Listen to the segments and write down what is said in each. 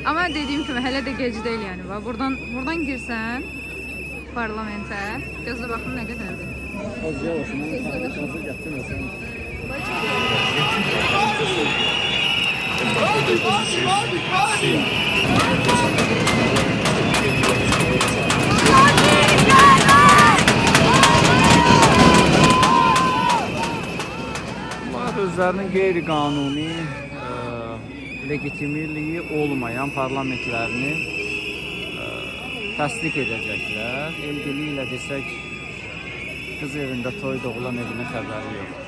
Ama dediğim gibi hələ də gec deyil yəni. Bax buradan girsən parlamentə. Gözlə baxın nə qədərdir. Az yavaş, mən hazır gətirməsəm. Özlərinin qeyri-qanuni legitimliyi olmayan parlamentlərini təsdiq edəcəklər. El dili ilə desək, qız evində toy doğulan evinin xəbəri yoxdur.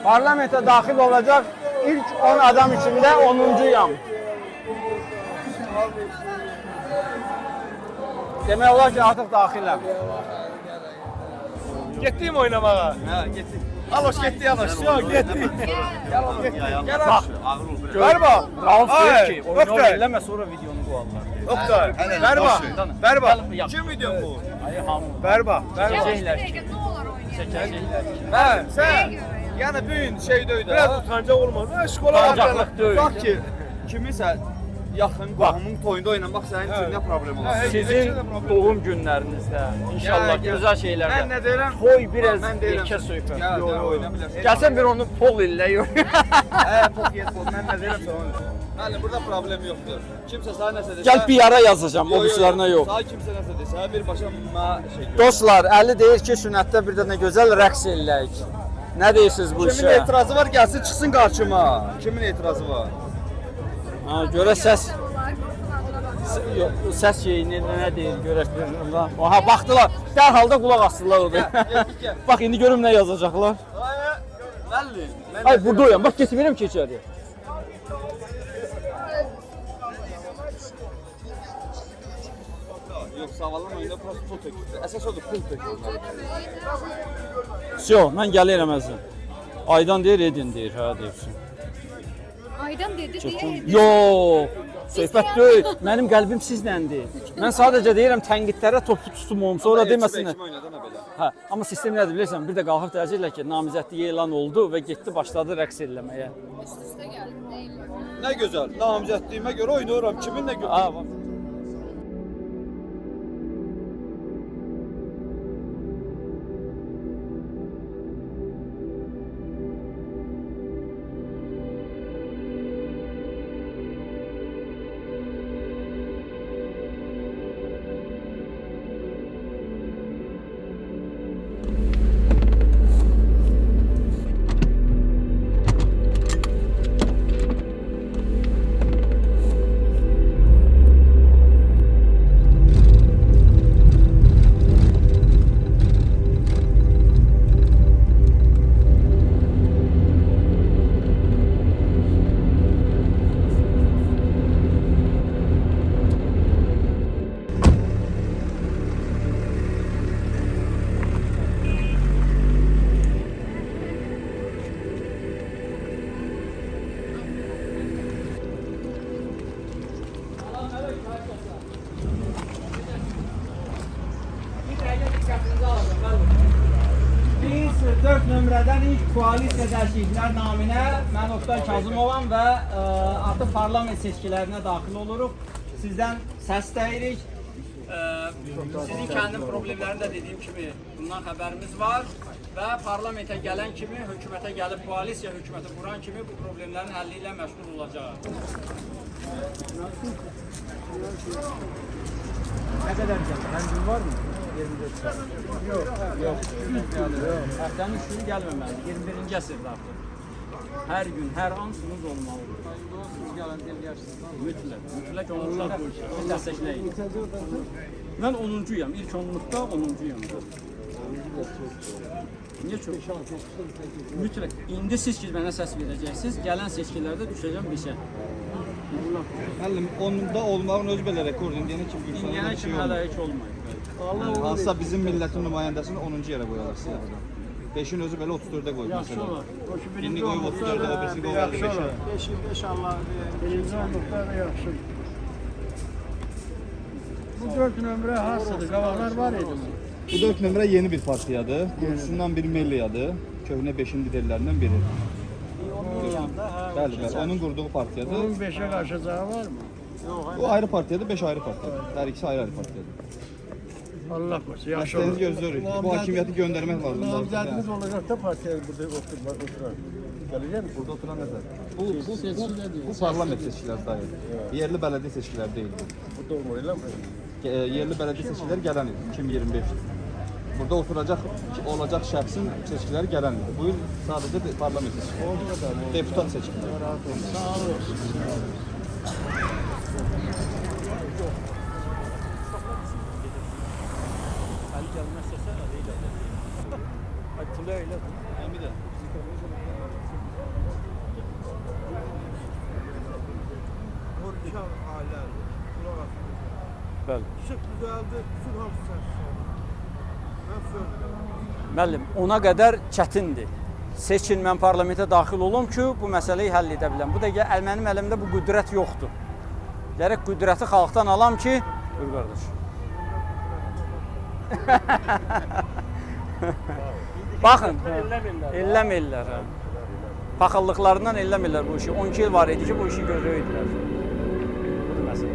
Parlamente daxil olacaq ilk 10 adam içində 10'uncuyam. Demək olar ki, artıq daxiləm. Getdiyim oynamağa. Hə, getdik. Aloş getdi, aloş. Yok, getdi. Gel bax. Ver bax. Rauf deyir ki, oyunu Oktay. eləmə, sonra videonu qoyarlar. Oktay, ver bax. Ver bax. Yap. Kim video bu? Ay hamı. Ver bax. Ver bax. Çəkəcəklər ki. Ne olur oynayalım. Çəkəcəklər ki. Hə, sən. Yəni bu gün şey döydə. Biraz utancaq olmaz. Şkola Utancaqlıq deyil. Bax ki, kimisə yaxın qohumun toyunda oynamaq sənin üçün nə problem olar? Sizin doğum günlərinizdə inşallah gözəl şeylərdə. Mən nə deyirəm? Toy biraz Mən deyirəm. erkə söhbət. Yox, oyna bilərsən. Gəlsən bir onu pol ilə yox. Hə, poket pol. Mən nə deyirəm sən onu. Bəli, burada problem yoxdur. Kimsə sənə nəsə desə. Gəl bir ara yazacağım, o birisilərinə yox. Sağ kimsə nəsə desə, birbaşa şey. Dostlar, Əli deyir ki, sünnətdə bir dənə gözəl rəqs eləyək. Nə deyirsiniz bu Kimin işə? etirazı var, gəlsin çıxsın qarşıma. Kimin etirazı var? Ha, görə səs yox, səs şeyini nə deyir, görək bir. Aha, baxdılar. Dərhal da qulaq asdılar orada. Bax indi görüm nə yazacaqlar. Bəlli. Ay, buradayam. Bax keçmirəm ki içəriyə. Yox, sağalan oyunda pul tökür. Əsas odur, pul tökür. Yo, mən gəlirəm əzim. Aydan deyir, Edin deyir, hə deyirsin. Aydan dedi diye. Yox, söhbət deyil. Mənim qəlbim sizdəndir. Mən sadəcə deyirəm tənqidlərə topu tutmum, sonra deməsinlər. Hə, amma sistem nədir bilirsən? Bir də qalxıb deyəcəklər ki, namizədlik elan oldu və getdi başladı rəqs eləməyə. Üst-üste geldi değil. Nə gözəl. Namizədliyimə görə oynayıram. Kimin nə gözəl. Ha, bax. Biz 4 nömrədən ilk koalisiya dəyişikliklər naminə mən Oktay Kazımovam və artıq parlament seçkilərinə daxil oluruq. Sizdən səs dəyirik. Sizin kəndin problemlərini də dediyim kimi bundan xəbərimiz var və parlamentə gələn kimi, hökumətə gəlib koalisiya hökuməti quran kimi bu problemlərin həlli ilə məşğul olacaq. Nə qədər gəlir? Həmçin var mı? 24 saat. Yox. Həftənin 3 günü gəlməməli. 21-ci əsrdə artıq. Hər gün, hər an sunuz olmalıdır. Mütləq onunla dəstəkləyin. Mən 10'uncuyam. İlk 10'lukda 10'uncuyam. Niyə çox? Mütləq. İndi siz ki mənə səs verəcəksiniz, gələn seçkilərdə düşəcəm bir şey. Müəllim, onda olmağın öz belə rekord indiyənə kimi bir İndiyənə şey kimi hələ olmur. heç olmayıb. Hansısa bizim millətin nümayəndəsini 10-cu yerə qoyarlar sizə. 5-in özü belə 34-ə qoyub məsələn. Birini qoyub 34-ə, o birisini qoyub 55-ə. 5 Allah birinci olduqda da yaxşı. Bu 4 nömrə hansıdır? Qabaqlar var idi mi? Bu 4 nömrə yeni bir partiyadır. Qurucusundan bir Melliyadır. Köhnə 5-in liderlərindən biri. Bəli, bəli. Onun qurduğu partiyadır. Bunun 5'e karşıcağı var mı? Bu ayrı partiyadır, 5 ayrı partiyadır. Hər ikisi ayrı-ayrı partiyadır. Allah korusun, yaxşı Dəstəyinizi olur. gözləyirik. Bu hakimiyyəti göndərmək lazımdır. Namzədiniz olacaq da partiya burada oturar. Gələcək mi? Burada oturan nədir? Bu parlament seçkiləri dayı. Yerli bələdiyyə seçkiləri deyil. Burada olmayla mı? Yerli bələdiyyə seçkiləri gələn il 2025-dir. Burada olacaq şəxsin seçkiləri gələn il. Bu il sadəcə parlament seçkiləri. Deputat seçkiləri. Sağ olun. Əmi də. Bəli. Işık düzeldi, su hafızası. Müəllim, ona qədər çətindir. Seçin, mən parlamentə daxil olum ki, bu məsələyi həll edə biləm. Bu dəqiqə mənim əlimdə bu qüdrət yoxdur. Gərək qüdrəti xalqdan alam ki, buyur qardaş. Baxın, elləmirlər. Paxıllıqlarından elləmirlər bu işi. 12 il var idi ki, bu işi gözləyirdilər. Budur məsələ.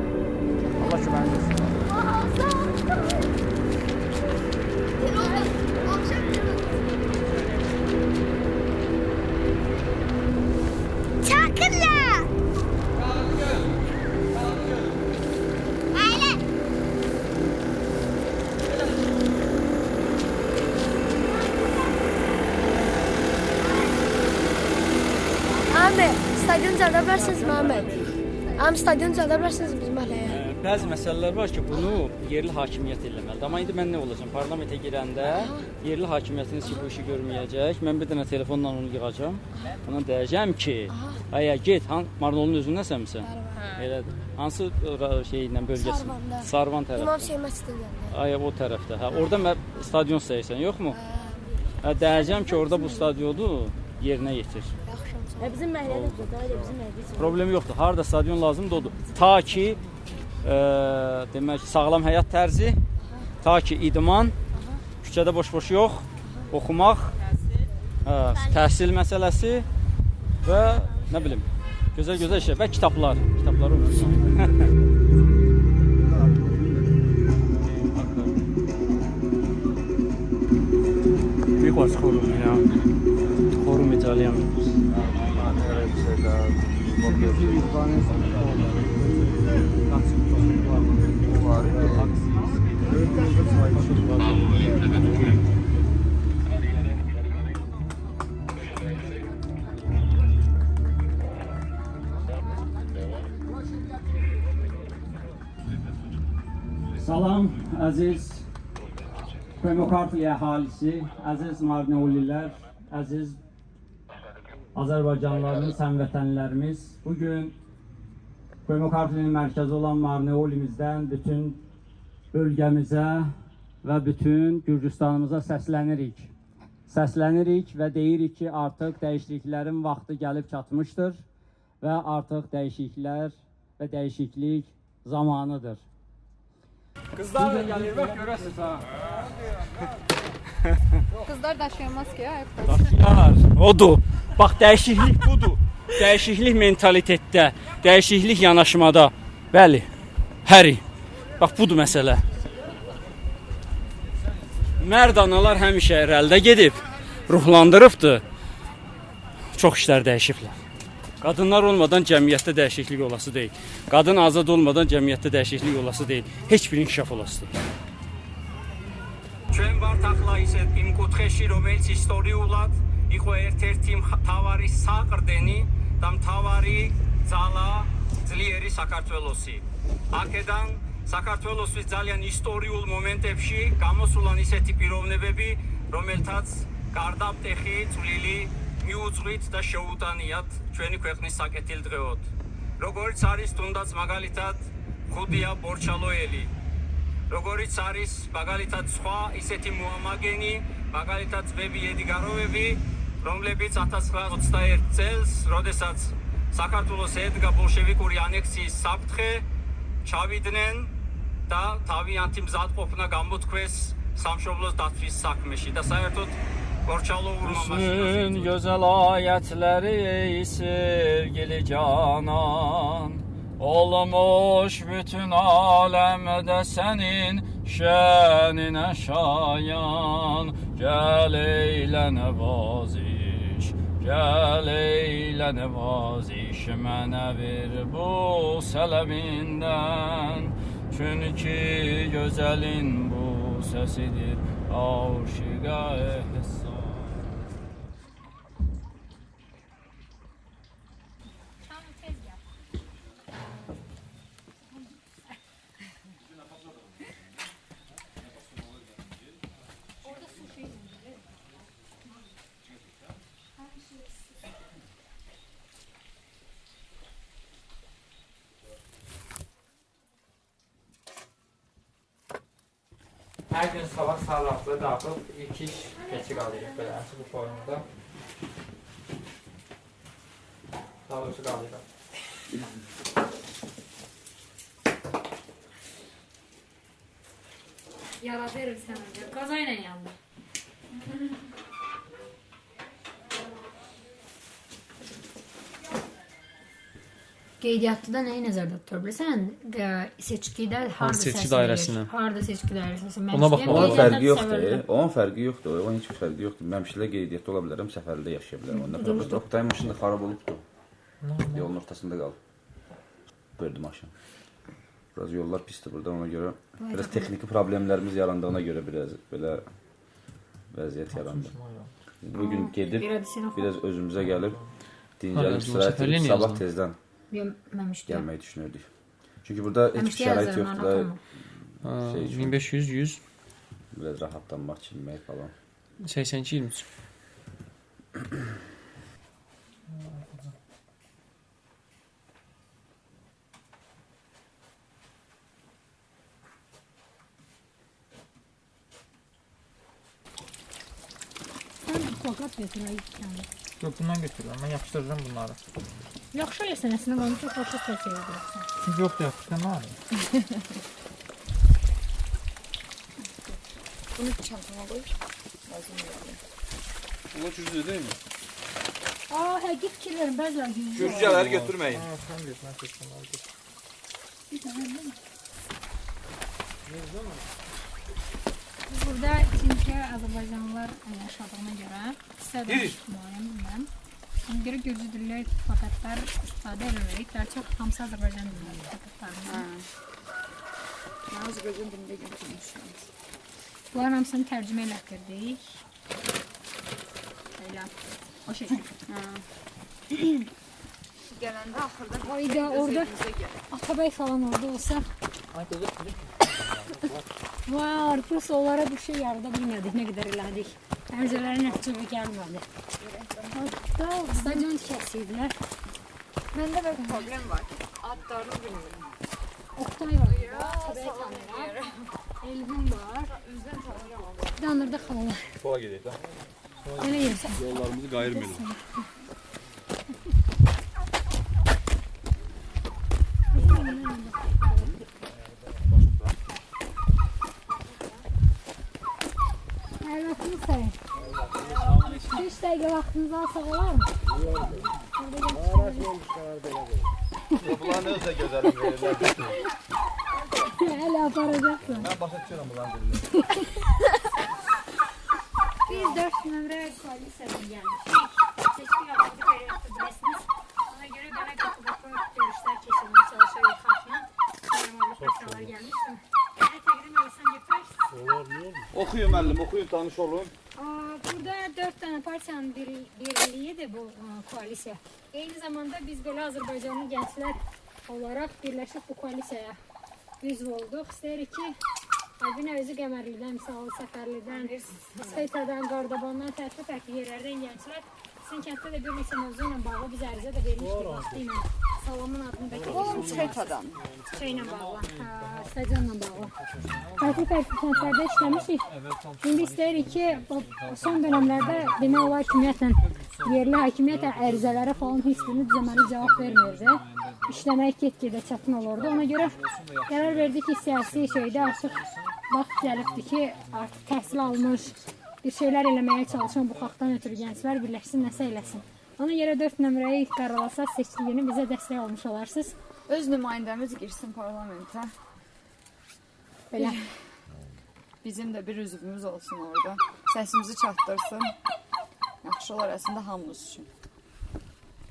Allah köməyiniz olsun. Çakırlar. Aile. Ahmet, stadyon çalda bilərsiniz mi Ahmet? Am stadyon çalda bilərsiniz bizim mahalleye. Bəzi məsələlər var ki, bunu yerli hakimiyyət eləməlidir. Amma indi mən nə olacağam? Parlamentə girəndə yerli hakimiyyətiniz ki, bu işi görməyəcək. Mən bir dənə telefonla onu yığacağam. Ona deyəcəm ki, aya get, Marnolun özündəsənmisən? Elədir. Hansı şeylə bölgəsi? Sarvanda. Sarvan tərəfdə. İmam Hüseyin məscidində. Aya o tərəfdə. Hə, orada stadion sayırsan, yoxmu? Hə, deyəcəm ki, orada bu stadionu yerinə yetir. Bizim məhəllədə bizim məhəllədə. Problem yoxdur. Harda stadion lazımdır odur. Ta ki demək sağlam həyat tərzi, ta ki idman, küçədə boş-boş yox, oxumaq, təhsil məsələsi və nə bilim, gözəl işlər və kitablar oxusun. Bir qoç xorum ya. Xorum İtalyan. Salam əziz Demokratiya əhalisi, əziz Marneolilər, əziz Azərbaycanlılarımız, həmvətənlərimiz. Bugün Demokratiyinin mərkəzi olan Marneolimizdən bütün bölgəmizə və bütün Gürcüstanımıza səslənirik. Səslənirik və deyirik ki, artıq dəyişikliklərin vaxtı gəlib çatmışdır və artıq dəyişikliklər və dəyişiklik zamanıdır. Qızlar da gəlir, bax görəsiniz ha. Kızlar daşıyamaz ki ya. Daşıyar, odur. Bax dəyişiklik budur. Dəyişiklik mentalitetdə, dəyişiklik yanaşmada. Bəli, həri. Bax budur məsələ. Mərd analar həmişə irəlidə gedib, ruhlandırıbdır. Çox işlər dəyişiblər. Qadınlar olmadan cəmiyyətdə dəyişiklik olası deyil. Qadın azad olmadan cəmiyyətdə dəyişiklik olası deyil. Heç bir inkişaf olası deyil. Ჩვენ ვართ ახლა ისეთ იმ კუთხეში, რომელიც ისტორიულად იყო ერთ-ერთი მთავარი საყრდენი და მთავარი ძალა ძლიერი საქართველოსი. აქედან საქართველოსთვის ძალიან ისტორიულ მომენტებში გამოსულან ისეთი პიროვნებები, რომელთაც გარდამტეხი წვლილი მიუძღვით და შეუტანიათ ჩვენი ქვეყნის საკეთილ დღეოდ. როგორც არის თუნდაც მაგალითად ხუდია ბორჩალოელი, როგორც არის მაგალითად სხვა ისეთი მოამაგენი, მაგალითად ძმები ედგაროვები, რომლებიც 1921 წელს, როდესაც საქართველოს ედგა ბოლშევიკური ანექსიის საფრთხე, ჩავიდნენ და თავიანთი მზადყოფნა გამოთქვეს სამშობლოს დაცვის საქმეში და საერთოდ Borçalıoğlu'na Bütün güzel ayetleri ey sevgili canan, olmuş bütün alemde senin şenine şayan. Gel eyle nevaziş, gel eyle nevaziş, mənə ver bu sələbindən. Çünkü güzelin bu sesidir aşıqa ehsan. Hər gün sabah sağlıqlı dağılıb ilk iş keçi qalıyıq beləsi bu formada. Sağlıqlı qalıyıq. Yara verir sen önce. Kazayla yandı. Qeydiyyatda nəyi nəzərdə tutur bilirsən? Seçkidə harda seçki səs dairəsinə. verir, harda seçki dairəsinə. Ona baxmaq Onun lazım. fərqi yoxdur. Onun fərqi yoxdur. Onun heç bir fərqi yoxdur. Mən həmişə qeydiyyatda ola bilərəm, səfərdə yaşaya bilərəm. Onda problem yoxdur. Oktay maşını xarab olubdu. Yolun ortasında qalıb. Böldü maşın. Biraz yollar pisdir burada, ona görə biraz texniki problemlərimiz yarandığına görə biraz belə vəziyyət yarandı. Bugün gedib biraz özümüzə gəlib dincəlib istirahət edib sabah tezdən gəlməyi düşünürdük. Çünki burada heç bir şərait yoxdur da 1500 100 biraz rahatlanmaq, çinmək falan. 82 23. Fakat götürəyik yəni. Yox, bundan götürürəm. Mən yapışdırıram bunları. Yaxşı eləsən, əslində onu çox xoşu seçəyirsən. Yoxdur, yapışdırma abi. Bunu çantama koy. Bunlar cüzdür değil mi? Aa, həqiq fikirlərim bəzilər güclü. Cürcələri götürməyin. Sen götür, mən seçdim. Burada çünki Azərbaycanlılar yaşadığına görə istədim müəyyən bilməm. Ona görə gürcü dilli plakatlar istifadə edirik. Daha çox hamısı Azərbaycan dilli plakatlarımızın. Ben Azerbaycan dilinde götürmüşüm. Bunların hamısını tərcümə elətdirdik. Elə o şəkil. Gelende ahırda Ayda orada Atabey falan orada olsa var, plus onlara bir şey yarada bilmədik, nə qədər elədik. Ərzələrə nəticə gəlmədi. Hatta stadion tikəsiydilər. bende bir problem var. Adlarını bilmiyorum. Oktay var, Atabey tanıyır. Elvin var. Bir de onlarda xalalar. Sola gedək də. Elə yersən. Yollarımızı qayırmayalım. Əhvətini sayın. 5 dəqiqə vaxtınızı alsaq olar mı? Bunlar nə özə gözəlim verirlər. Hələ aparacaqsın. Mən başa düşürəm bunların dilini. Biz 4 nömrə koalisiyadan gəlmişik. Seçki yapmadık bilirsiniz. Ona görə belə qapı-qapı görüşlər keçirməyə çalışırıq xalqla. Mobilizasyonlar gəlmişdim. Mənə təqdim etsəm yeter. Oxuyun müəllim, oxuyun, tanış olun. Burada 4 tane partiyanın birliğidir bu koalisiya. Eyni zamanda biz belə Azərbaycanlı gənclər olaraq birləşib bu koalisiyaya üzv olduq. İstəyirik ki, Albina özü Qəmərlidən, Misalı Səfərlidən, Xeytədən, Qardabandan, fərqli yerlərdən gənclər. Sizin kənddə də bir neçə mövzu ilə bağlı biz ərizə də vermişdik vaxtı ilə. Salamın adını bəlkə geçmişdik. Xeytədən. Şeylə bağlı, stadionla bağlı. Fərqli kəndlərdə işləmişik. İndi istəyirik ki, son dönəmlərdə demək olar hakimiyyətlə, yerli hakimiyyətlə ərizələrə falan heç birini düzəməli cavab vermirdi. İşləmək get-gedə çətin olurdu. Ona görə qərar verdik ki, siyasi şeydə artıq vaxt gəlibdir ki, artıq təhsil almış, bir şeylər eləməyə çalışan bu xalqdan ötürü gənclər birləşsin, nəsə eləsin. Ona görə 4 nömrəyi qaralasa seçkiliyini bizə dəstək olmuş olarsınız. Öz nümayəndəmiz girsin parlamentə. Belə. Bizim də bir üzvümüz olsun orada. Səsimizi çatdırsın. Yaxşı olar əslində hamımız üçün.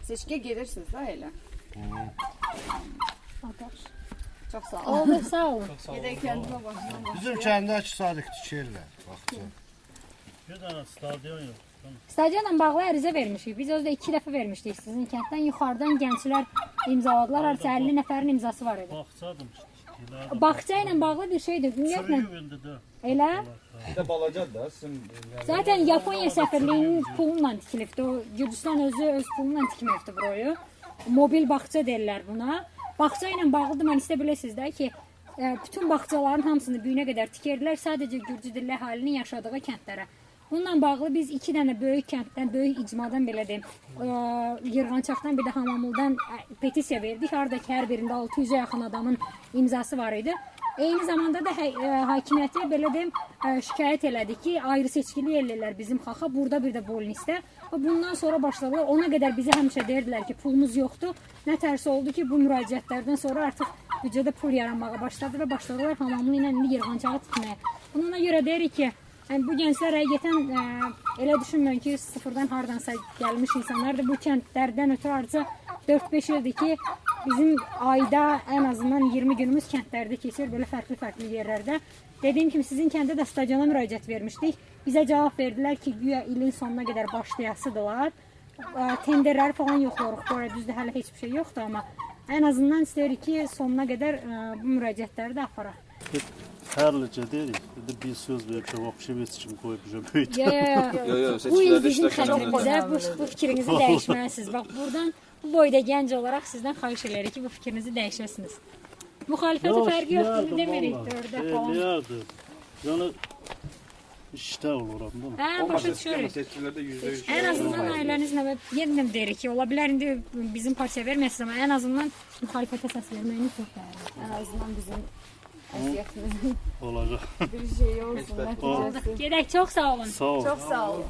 Seçkiyə gedirsiniz da elə. Çox sağ olun. Oldu, sağ olun. Gedək kəndimə başlayalım. Bizim kəndə sadık tikirlər. Baxca. Bir dənə stadion yox. Stadionla bağlı ərizə vermişik. Biz özdə 2 dəfə vermişdik sizin kənddən. Yuxarıdan gənclər imzaladılar. Artıq 50 nəfərin imzası var idi. Baxçadım. Bağça ilə bağlı bir şeydir. Ümumiyyətlə elə. Bir də balacadır da sizin. Zaten Yaponiya səfirliyinin pulunla tikilibdi. O Gürcüstan özü öz pulunla tikməyibdi burayı. Mobil bağça deyirlər buna. Bağça ilə bağlıdır. Mən istə biləsiniz də ki, bütün bağçaların hamısını büyünə qədər tikerdilər. Sadəcə Gürcü dilli əhalinin yaşadığı kəndlərə. Bununla bağlı biz 2 dənə böyük kənddən, böyük icmadan belə deyim, Yırğançaqdan bir də Hamamuldan petisiya verdik. Haradakı hər birində 600-ə yaxın adamın imzası var idi. Eyni zamanda da hakimiyyəti belə deyim, şikayət elədik ki, ayrı seçkili eləyirlər bizim xalqa, burada bir də Bolnisdə. Bundan sonra başladılar, ona qədər bizə həmişə deyirdilər ki, pulumuz yoxdur. Nə tərsi oldu ki, bu müraciətlərdən sonra artıq büdcədə pul yaranmağa başladı və başladılar Hamamlı ilə indi Yırğançağı tikməyə. Bununla görə deyirik ki, bu gənclər həqiqətən elə düşünmürəm ki, sıfırdan hardansa gəlmiş insanlardır. Bu kəndlərdən ötürü hardasa 4-5 ildir ki, bizim ayda ən azından 20 günümüz kəndlərdə keçir, belə fərqli yerlərdə. Dediyim kimi, sizin kəndə də stadiona müraciət vermişdik. Bizə cavab verdilər ki, güya ilin sonuna qədər başlayasıdırlar. Tenderləri falan yoxlayırıq, bu arada düzdür, hələ heç bir şey yoxdur, amma ən azından istəyirik ki, sonuna qədər bu müraciətləri də aparaq. Hərlicə deyirik. Bir söz verib ki, vaqşivet kimi qoyub böyüdü. Bu il bizim xətrimizə bu fikrinizi dəyişməlisiniz. Bax, buradan bu boyda gənc olaraq sizdən xahiş edirik ki, bu fikrinizi dəyişəsiniz. Müxalifəti fərqi yoxdur, demirik, 4-də falan. Eləyərdir. Yəni, işdə oluram, değil mi? Hə, başa düşürük. Ən azından ailənizlə və yeniden deyirik ki, ola bilər indi bizim partiya verməsiniz, amma ən azından müxalifətə səs verməyini çox dəyərik. Ən azından bizim əziyyətimizin olacaq. Bir şey olsun. Oldu. Gedək, çox sağ olun. Sağ olun. Çox sağ olun.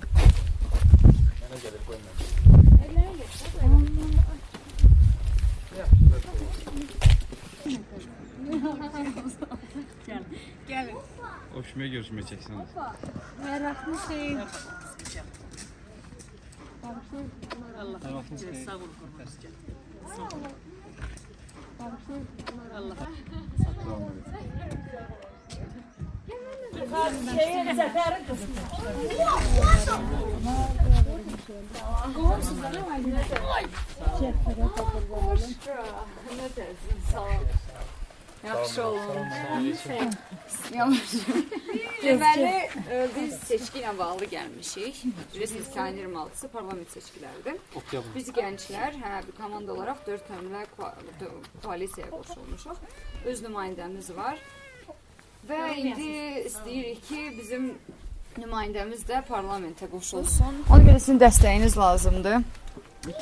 Gəlin. Hoşuma görüşmeye çekseniz. Meraklı şey. Yaxşı olun. Deməli, biz seçki ilə bağlı gəlmişik. Bilirsiniz ki, ayın 26-sı parlament seçkiləridir. Biz gənclər, bir komanda olaraq 4 nömrə koalisiyaya qoşulmuşuq. Öz nümayəndəmiz var. Və indi istəyirik ki, bizim nümayəndəmiz də parlamentə qoşulsun. Ona görə sizin dəstəyiniz lazımdır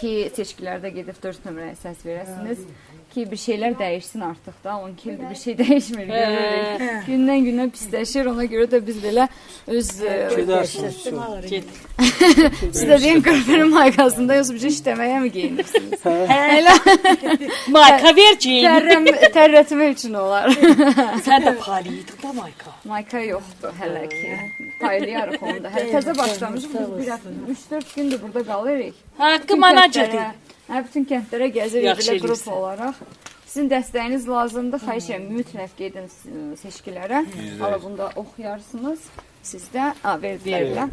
ki, seçkilərdə gedib 4 nömrəyə səs verəsiniz. Ki bir şeylər dəyişsin artıq da, 12 ildir bir şey dəyişmir, görürük. Gündən günə pisləşir, ona görə də biz belə öz... Siz də deyin, qırpırın maykasında, yoxsa bir şey işləməyə mi geyinirsiniz? Mayka verəcəyim. Tərrətmə üçün olar. Sən də paylıydın da mayka. Mayka yoxdur hələ ki. Paylayarıq onu da. Təzə başlamışıq, biz 3-4 gündür burada qalırıq. Haqqı manacadır. Bütün kəndlərə gəzirik belə qrup olaraq. Sizin dəstəyiniz lazımdır. Xahiş edirəm, mütləq gedin seçkilərə. Hala bunda oxuyarsınız. Siz də verdilər.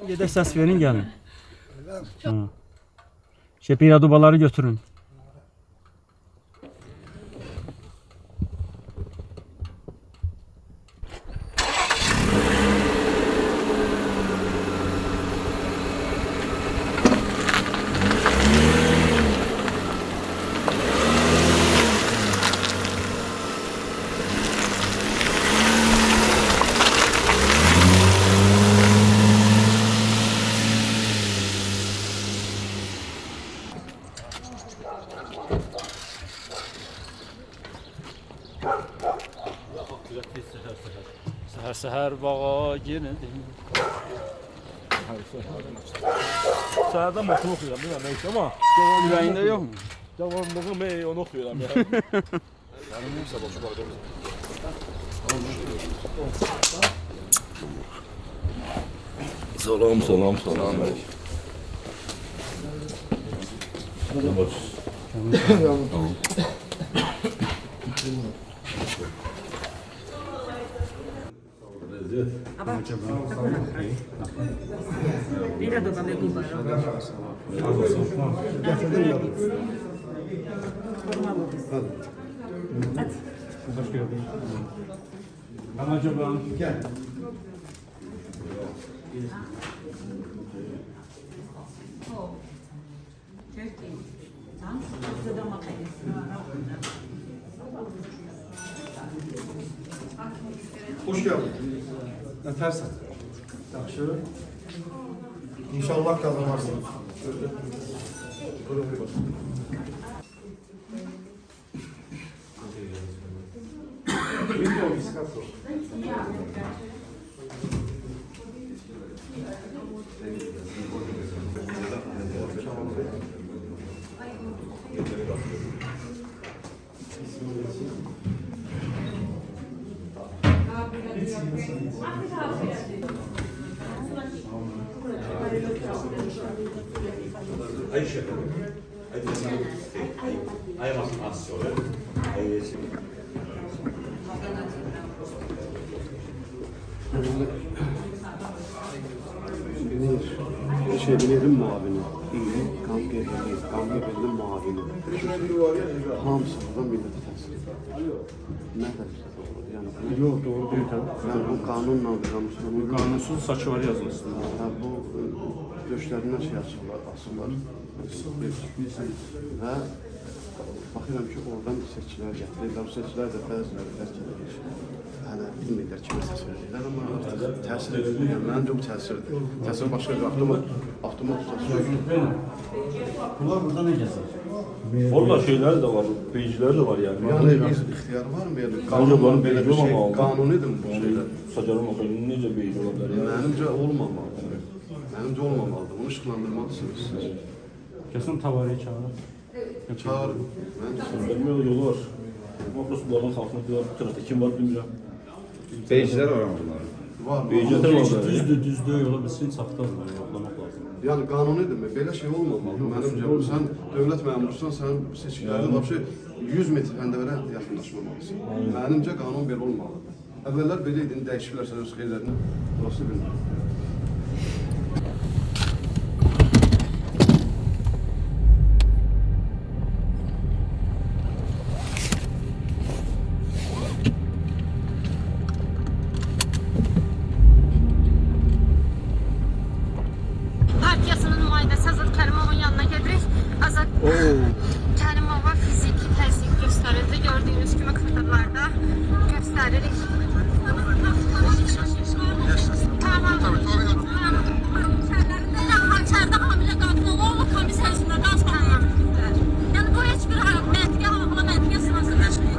Gedək səs verin gəlin. Şepira dubaları götürün. Səhər bağa yenədim. Səhərdən maşın oxuyuram, bilməm nə isə, amma Ürəyində yoxmu? cavanlığım onu oxuyuram ya. Salam, salam, salam. Hoş geldin. Ne tersin? Yaxşı. İnşallah kazanırsınız. Şeylerin muavini, Kamgebe'nin muavini. Hamısından millete təhsil edir. Nə dərəcədə olur? Yəni, yox, doğru deyil tabii. Yəni, bu qanunla qanunsuz. Bu qanunsuz saçı var yazılsın. Bu döşlərindən şey açırlar, asırlar. Və baxıram ki, oradan seçkilər gətirirlər. Bu seçkilər də bəziləri tərk edir. Hələ bilmirlər kimə səs verirlər, amma təsir edir. Yəni, məncə bu təsirdir. Təsir başqa bir avtomat tutasın. Bunlar burada ne gəzir? Valla şeyler de var, beyciler de var yani. Yəni, bir ixtiyar var mı? Yəni, Bunların belə bir şey, qanunidir bu şeylər? Sacarım oxuyun, necə beyci ola bilər? Mənimcə olmamalıdır. Mənimcə olmamalıdır. Bunu işıqlandırmalısınız siz. Kesin tavarı çağırın. Çağırın. Benim yolu var. Makros bunların xalqına bir tarafta kim var bilmirəm. Beycilər var ama bunlar. Var. Beyciler var. Düzdür, yola bilsin, saxtadır, yoxlamaq lazım. Yəni, qanunidir mi? Belə şey olmamalıdır. Mənimcə, sən dövlət məmursan, sən seçkilərdə vəbşi 100 metr həndəvərə yaxınlaşmamalısın. Mənimcə, qanun belə olmalıdır. Əvvəllər belə idin, dəyişiblərsə öz xeyirlərini. Burası bilmir. Partiyasının nümayəndəsi Azad Kərimovun yanına gedirik. Azad Kərimova fiziki təzyiq göstərildi. Gördüyünüz kimi kadrlarda göstəririk. Hançərdə hamilə qadın oğlu komisar üzrə qaz tanınır. Yəni bu heç bir məntiqə haqlı məntiqə sınası təşkil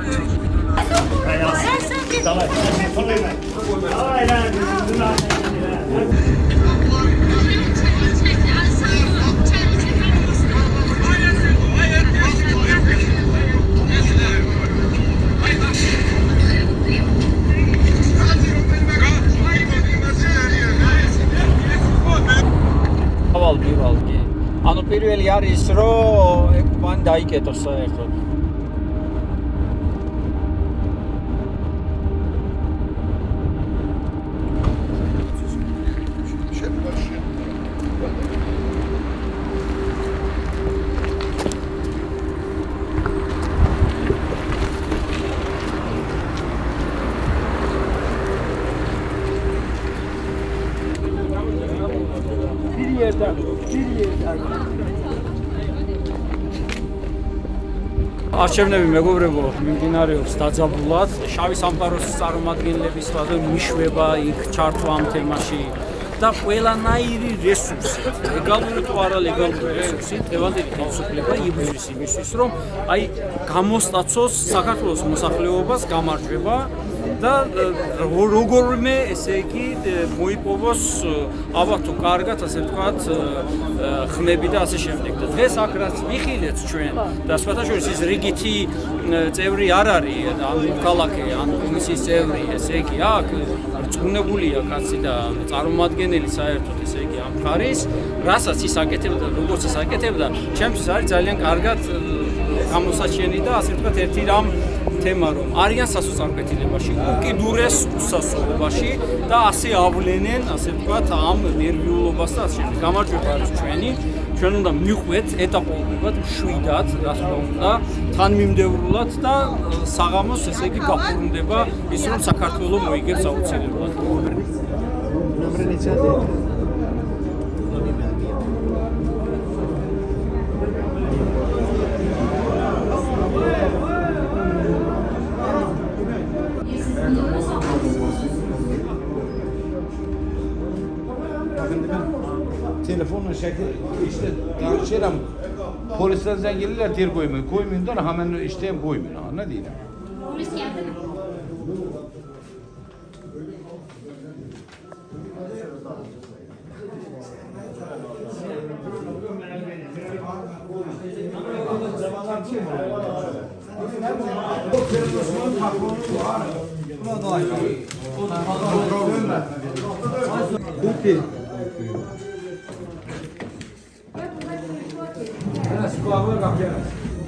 Hanno per gli aristro e quando hai che tossa ecco. არჩევნები მეგობრებო მიმდინარეობს დაძაბულად. შავი სამყაროს წარმომადგენლებისთვისაც მიშვება იქ ჩართვა ამ თემაში და ყველანაირი რესურსი, ლეგალური თუ არალეგალური რესურსი, დღევანდელი ხელისუფლება იბრძვის იმისთვის, რომ აი გამოსტაცოს საქართველოს მოსახლეობას გამარჯვება და როგორმე ესე იგი მოიპოვოს ალბათ თუ კარგად ასე ვთქვათ ხმები და ასე შემდეგ. და დღეს აქ რაც ვიხილეთ ჩვენ და სხვათაშორის ის რიგითი წევრი არ არის, ან ქალაქი, ან კომისიის წევრი, ესე იგი აქ რწმუნებულია კაცი და წარმომადგენელი საერთოდ ესე იგი ამ მხარის, რასაც ის აკეთებდა, როგორც ის აკეთებდა, ჩემთვის არის ძალიან კარგად გამოსაჩენი და ასე ვთქვათ ერთი რამ თემა რომ არიან სასოწარკვეთილებაში, უკიდურეს უსასრულობაში და ასე ავლენენ, ასე ვთქვათ, ამ ნერვიულობას და ასე შემდეგ. გამარჯვება არის ჩვენი, ჩვენ უნდა მიყვეთ ეტაპობრივად, მშვიდად, რა თქმა უნდა, თანმიმდევრულად და საღამოს ესე იგი გაფორმდება ის რომ საქართველოს მოიგებს აუცილებლად. Telefonla şekil işte danışıram. Polisler zenginler diğer koymuyor. Koymayın da hemen işten koymuyor. Ne diyeyim? Polis geldi mi?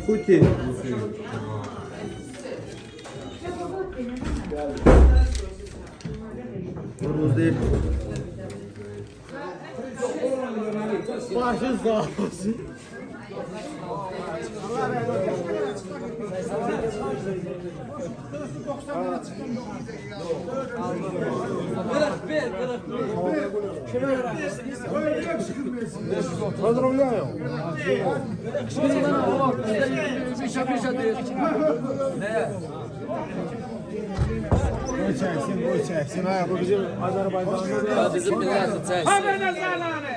Putin. Başın sağ olsun. Bu çeksin. Ha, bu bizim Azerbaycan'da. Bizim milleti çeksin. Hemen azarlanı.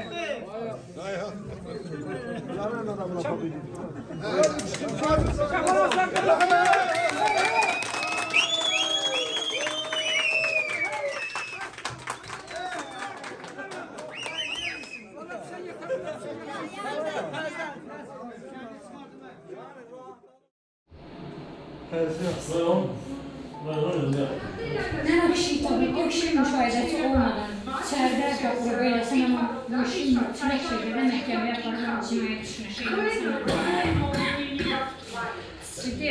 Ben o kişiyi tabii o kişinin müşahidəsi olmadan içəridə qapıda beləsən, amma bu işin mütləq şəkildə məhkəməyə aparılan cinayət işinə ciddi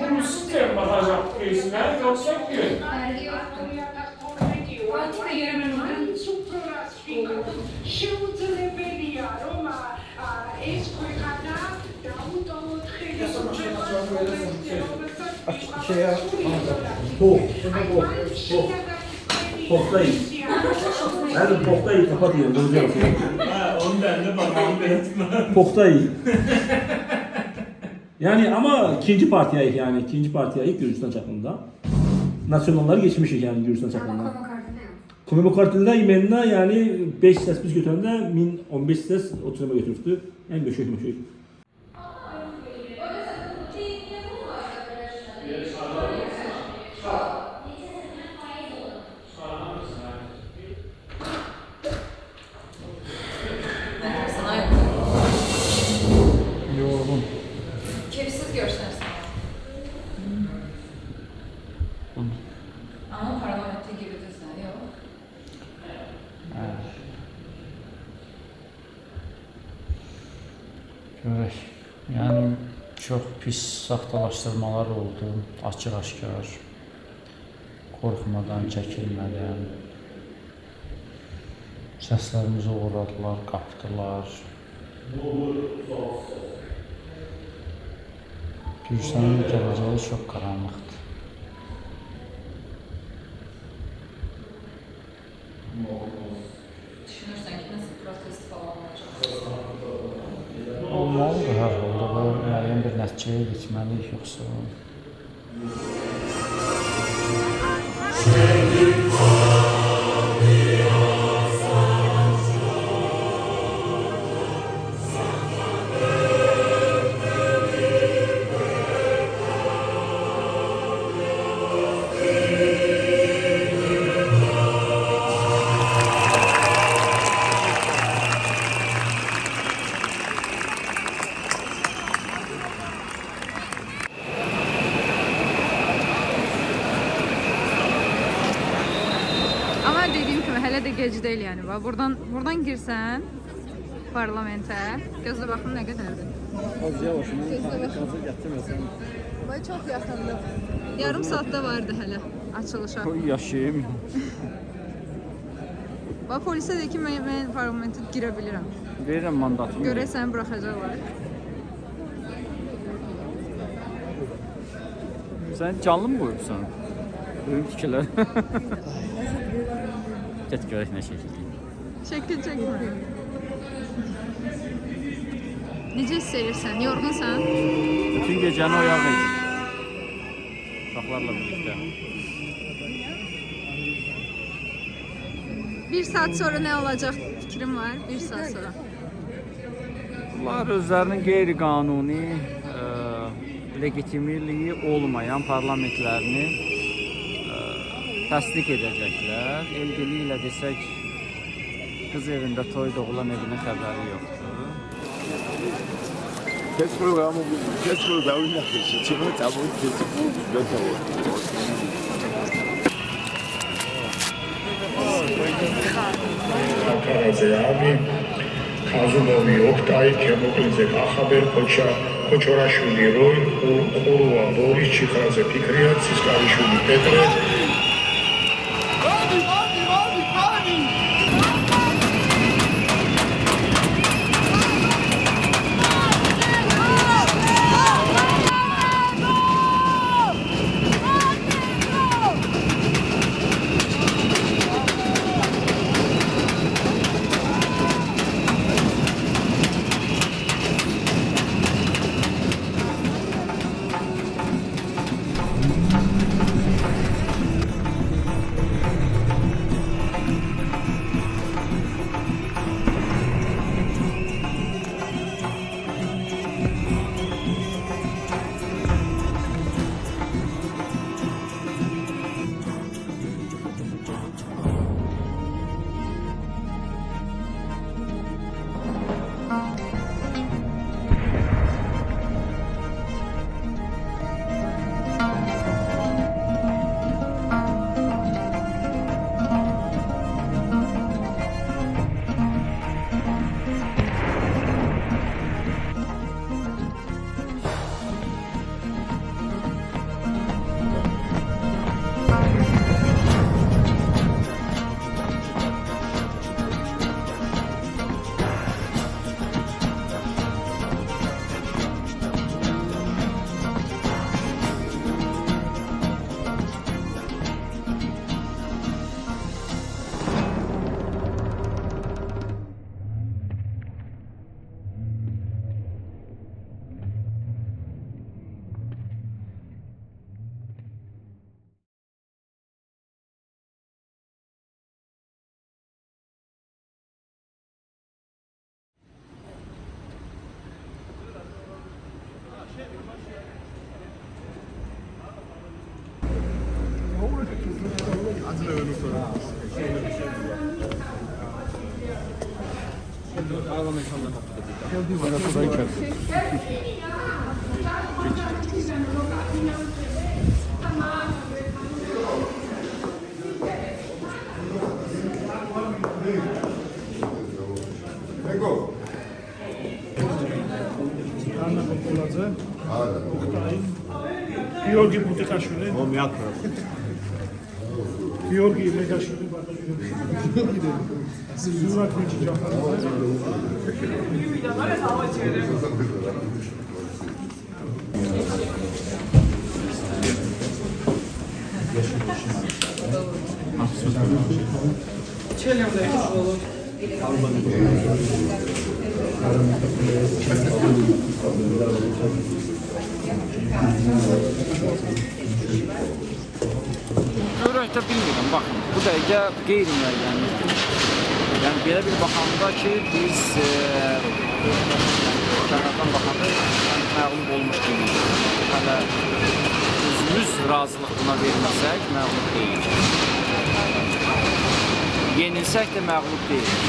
Bunu sistem bakacak kesinler yoksa ki. fərqi yoxdur. Qatillə görə mən ondan Poktayı. Her poktayı kapatıyor. Onu ben de bakalım belirtmem. Poktayı. Yani ama ikinci partiye ait yani ikinci partiye ait Gürcistan çapında. Nasyonalları geçmişik yani Gürcistan çapında. Komimo kartında imenina yani 5 ses biz götürende 1015 ses oturuma götürüftü. En meşhur. Yorgun. Kefsiz göstersen. Ama parlamentte gibi düzen yok. Görək. Yəni çox pis saxtalaşdırmalar oldu, açıq-aşkar. Qorxmadan, çəkilmədən. Səslərimizi uğradılar, qapdılar. Gürcistanın gələcəyi çox qaranlıqdır. Düşünürsen ki nasıl protest falan olacak? Olmalıdır hər halda, bu müəyyən bir nəticə Bağçaya geçməliyik yoxsa? Ama dediğim gibi hele de gec değil yani. Buradan girsen parlamente. Gözle bakın ne kadardır. Az yavaş, gazı gətirməsən. Vay çok yakındı. Yarım saatte vardı hele açılışa. Yaşayayım. Bak polise de ki ben parlamente girebilirim. Verirəm mandatımı. Göresen bırakacaklar. Sen canlı mı qoyursan? Ölüm tikilər. Get görək nə şəkil. Şekil çekme. Necə hissedirsən? Yorğunsan? Bütün gecəni oyaq idik. Uşaqlarla birlikdə. Bir saat sonra ne olacak fikrim var. Bir saat sonra. Bunlar özlərinin qeyri-qanuni, legitimiliyi olmayan parlamentlərini təsdiq edəcəklər. El dili ilə desək, qız evində toy doğulan evinin xəbəri yoxdur. Kessel da una precisione da molto Karadzeyami, Kazulovi Oktay, Kemoklidze Kahaber, Koçoraşvili Roy, Xurua Boris, Çikradze Pikriat, Siskarishvili Petre. Anna Kokuladze, Oktay, Georgi Butikaşvili, Georgi Megaşvili, Zurak Meçicahanlı. Görəkdə bilmirəm, baxın, bu dəqiqə qeyri-müəyyənlikdir. Yəni, belə bir baxanda ki, biz kənardan baxanda məğlub olmuş deyilik. Hələ özümüz razılıq buna verməsək, məğlub deyilik. Yenilsək də məğlub deyilik.